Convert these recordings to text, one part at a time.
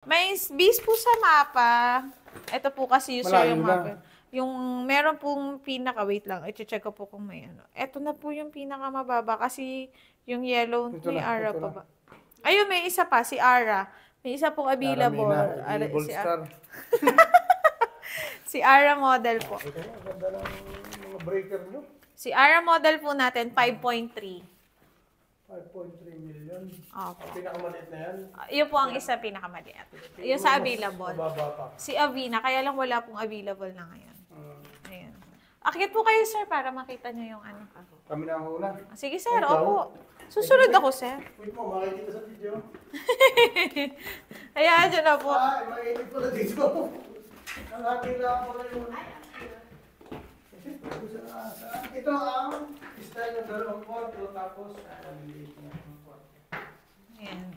May base po sa mapa. Ito po kasi user yung mapa. Yung meron pong pinaka, wait lang, i-check ko po kung may ano. Ito na po yung pinaka mababa kasi yung yellow, may Ara pa ba? Ayun, may isa pa, si Ara. May isa pong available. Si Ara. Si Ara model po. Ito ang ganda ng mga breaker nyo. Si Ara model po natin, 5.3. 5.3 million. Opo. Pinakamaliit na yan? Yun po ang isa pinakamaliit. Yung sa available. Mababa pa. Si Avina, kaya lang wala pong available na ngayon. Ayan. Akit po kayo, sir, para makita nyo yung ano. Kami na ang una. Sige, sir. Opo. Susunod ako, sir. Wait mo, makikita sa video. Hayaan nyo na po. Mainit pala dito. Nakakila pala yung... Ito ang style ng dalawang kwarto, tapos maliit na ang kwarto. Ayan.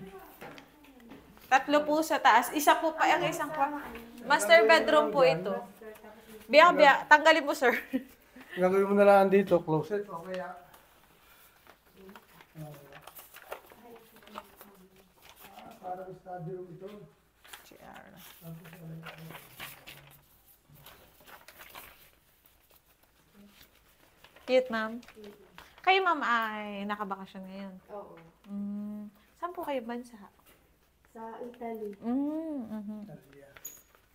Tatlo po sa taas. Isa po pa ang isang kwarto. Master bedroom po ito. Biya, tanggalin mo, sir. Gagawin mo na lang dito, closet. Okay, parang study room ito. Cute, ma'am. Kayo, ma'am, ay nakabakasyon ngayon? Oo. Saan po kayo bansa? Sa Italy. Italia.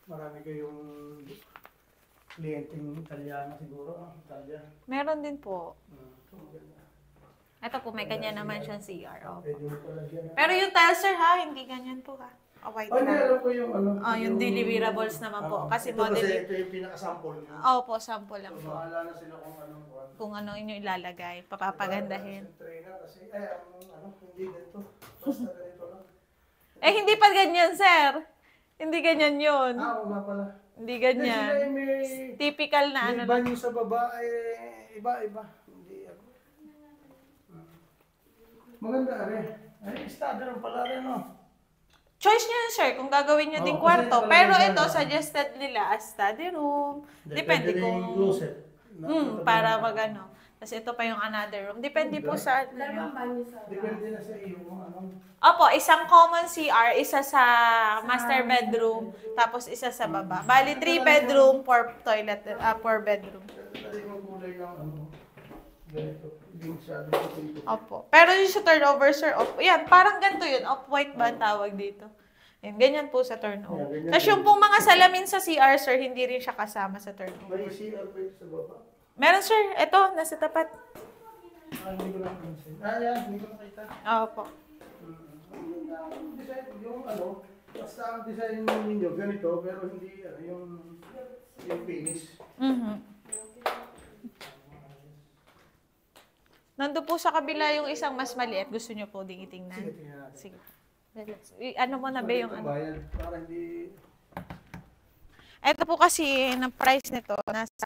Marami kayong kliyenteng Italiano siguro. Italia. Meron din po. Ito po, may kanya naman siyang CR. Pwede mo pala dyan. Pero yung tile, sir, ha? Hindi ganyan po, ha? White Hindi, lang. alam ko yung ano. Yung deliverables naman po. Kasi ito model. Kasi ito yung pinaka-sample nyo. Opo, sample lang po. Bahala na sila kung anong buwan. Kung ano inyo ilalagay, papapagandahin. Kasi, hindi ganito. Basta ganito lang. Hindi pa ganyan, sir. Hindi ganyan yun. Oo nga pala. Hindi ganyan. Typical na ano. Iba nyo sa baba, iba. Hindi ako. Maganda rin. Estado lang pala rin, no? Choice nyo yun, sir, kung gagawin nyo ding kwarto. Pero ito, suggested nila as study room. Depende kung... para mag-ano. Tapos ito pa yung another room. Depende po sa... Depende na sa iyo kung ano. Opo, isang common CR, isa sa master bedroom, tapos isa sa baba. Bali, 3 bedroom, 4 toilet, 4 bedroom. Dali mo kulay lang ano. Ganito. Hindi masyado ito. Opo. Pero yung sa turnover, sir, yan, parang ganito yun. Off-white ba ang tawag dito? Yan, ganyan po sa turnover. Tapos yung pong mga salamin sa CR, sir, hindi rin siya kasama sa turnover. May CR pa sa baba? Meron, sir. Ito, nasa tapat. Hindi ko napansin. Yan, hindi ko nakita. Opo. Yung ano, basta ang design ninyo ganito, pero hindi yung finish. Nandun po sa kabila yung isang mas maliit. Gusto nyo po ding itingnan? Sige, tingnan natin. Sige. Ano mo na ba yung ano? Para hindi... Ito po kasi, ng price nito, nasa